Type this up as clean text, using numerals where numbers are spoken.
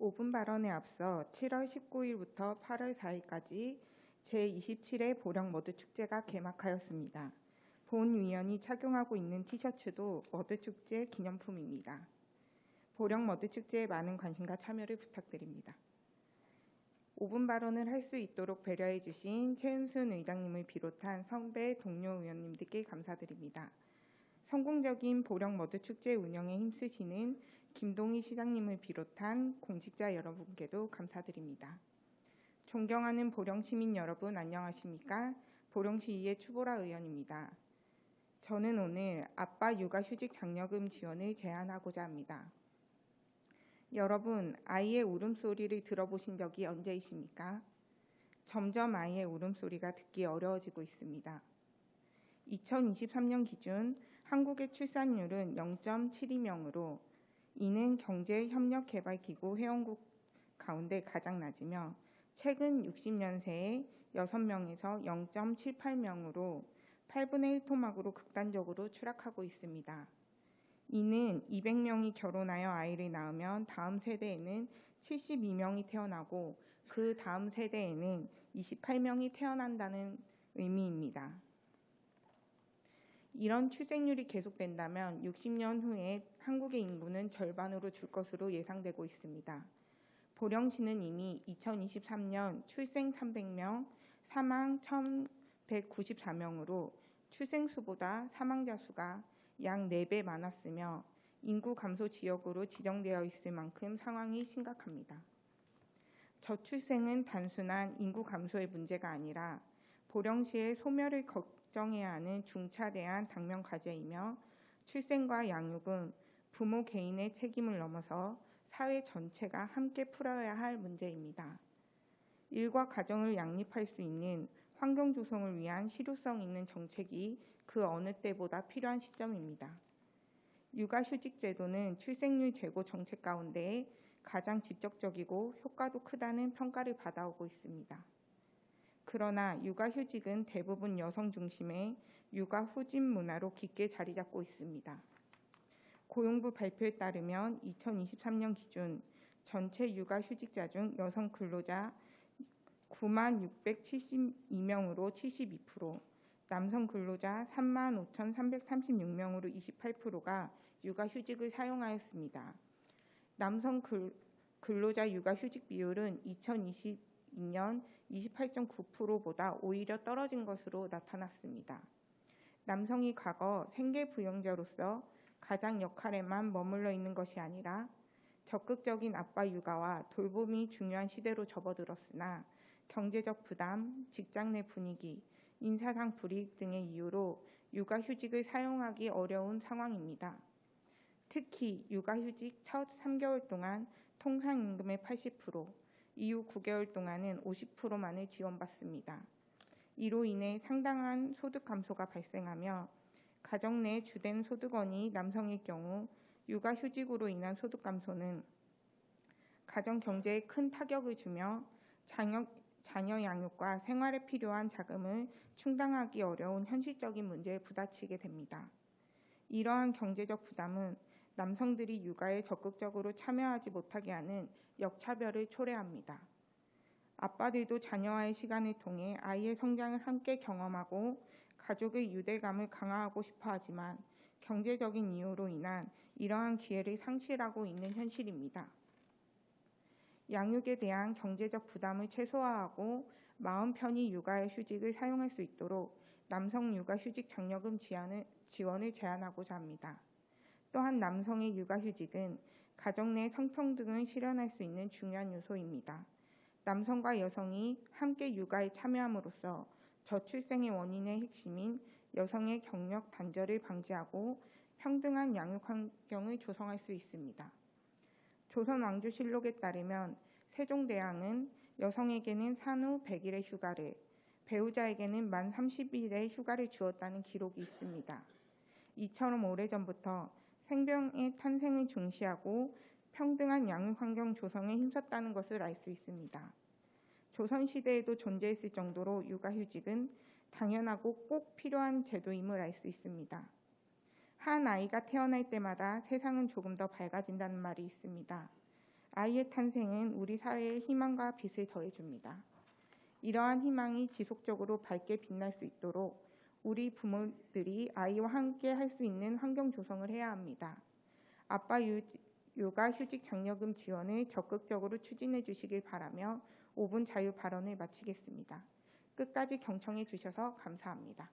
5분 발언에 앞서 7월 19일부터 8월 4일까지 제27회 보령 머드축제가 개막하였습니다. 본 위원이 착용하고 있는 티셔츠도 머드축제 기념품입니다. 보령 머드축제에 많은 관심과 참여를 부탁드립니다. 5분 발언을 할 수 있도록 배려해 주신 최은순 의장님을 비롯한 선배 동료 의원님들께 감사드립니다. 성공적인 보령 머드축제 운영에 힘쓰시는 김동희 시장님을 비롯한 공직자 여러분께도 감사드립니다. 존경하는 보령 시민 여러분 안녕하십니까? 보령시의회 추보라 의원입니다. 저는 오늘 아빠 육아휴직 장려금 지원을 제안하고자 합니다. 여러분, 아이의 울음소리를 들어보신 적이 언제이십니까? 점점 아이의 울음소리가 듣기 어려워지고 있습니다. 2023년 기준 한국의 출산율은 0.72명으로 이는 경제협력개발기구 회원국 가운데 가장 낮으며 최근 60년 새에 6명에서 0.78명으로 8분의 1토막으로 극단적으로 추락하고 있습니다. 이는 200명이 결혼하여 아이를 낳으면 다음 세대에는 72명이 태어나고 그 다음 세대에는 28명이 태어난다는 의미입니다. 이런 출생률이 계속된다면 60년 후에 한국의 인구는 절반으로 줄 것으로 예상되고 있습니다. 보령시는 이미 2023년 출생 300명, 사망 1194명으로 출생수보다 사망자 수가 약 4배 많았으며 인구 감소 지역으로 지정되어 있을 만큼 상황이 심각합니다. 저출생은 단순한 인구 감소의 문제가 아니라 보령시의 소멸을 걱정해야 하는 중차대한 당면 과제이며 출생과 양육은 부모 개인의 책임을 넘어서 사회 전체가 함께 풀어야 할 문제입니다. 일과 가정을 양립할 수 있는 환경 조성을 위한 실효성 있는 정책이 그 어느 때보다 필요한 시점입니다. 육아휴직 제도는 출생률 제고 정책 가운데 가장 직접적이고 효과도 크다는 평가를 받아오고 있습니다. 그러나 육아휴직은 대부분 여성 중심의 육아 후진 문화로 깊게 자리 잡고 있습니다. 고용부 발표에 따르면 2023년 기준 전체 육아휴직자 중 여성 근로자 96,672명으로 72%, 남성 근로자 35,336명으로 28%가 육아휴직을 사용하였습니다. 남성 근로자 육아휴직 비율은 2022년 28.9%보다 오히려 떨어진 것으로 나타났습니다. 남성이 과거 생계부용자로서 가장 역할에만 머물러 있는 것이 아니라 적극적인 아빠 육아와 돌봄이 중요한 시대로 접어들었으나 경제적 부담, 직장 내 분위기, 인사상 불이익 등의 이유로 육아휴직을 사용하기 어려운 상황입니다. 특히 육아휴직 첫 3개월 동안 통상임금의 80%, 이후 9개월 동안은 50%만을 지원받습니다. 이로 인해 상당한 소득 감소가 발생하며 가정 내 주된 소득원이 남성일 경우 육아휴직으로 인한 소득 감소는 가정 경제에 큰 타격을 주며 자녀 양육과 생활에 필요한 자금을 충당하기 어려운 현실적인 문제에 부딪히게 됩니다. 이러한 경제적 부담은 남성들이 육아에 적극적으로 참여하지 못하게 하는 역차별을 초래합니다. 아빠들도 자녀와의 시간을 통해 아이의 성장을 함께 경험하고 가족의 유대감을 강화하고 싶어 하지만 경제적인 이유로 인한 이러한 기회를 상실하고 있는 현실입니다. 양육에 대한 경제적 부담을 최소화하고 마음 편히 육아휴직을 사용할 수 있도록 남성 육아휴직 장려금 지원을 제안하고자 합니다. 또한 남성의 육아휴직은 가정 내 성평등을 실현할 수 있는 중요한 요소입니다. 남성과 여성이 함께 육아에 참여함으로써 저출생의 원인의 핵심인 여성의 경력 단절을 방지하고 평등한 양육 환경을 조성할 수 있습니다. 조선왕조실록에 따르면 세종대왕은 여성에게는 산후 100일의 휴가를, 배우자에게는 만 30일의 휴가를 주었다는 기록이 있습니다. 이처럼 오래전부터 생명의 탄생을 중시하고 평등한 양육 환경 조성에 힘썼다는 것을 알 수 있습니다. 조선시대에도 존재했을 정도로 육아휴직은 당연하고 꼭 필요한 제도임을 알 수 있습니다. 한 아이가 태어날 때마다 세상은 조금 더 밝아진다는 말이 있습니다. 아이의 탄생은 우리 사회의 희망과 빛을 더해줍니다. 이러한 희망이 지속적으로 밝게 빛날 수 있도록 우리 부모들이 아이와 함께 할 수 있는 환경 조성을 해야 합니다. 아빠 육아 휴직 장려금 지원을 적극적으로 추진해 주시길 바라며 5분 자유 발언을 마치겠습니다. 끝까지 경청해 주셔서 감사합니다.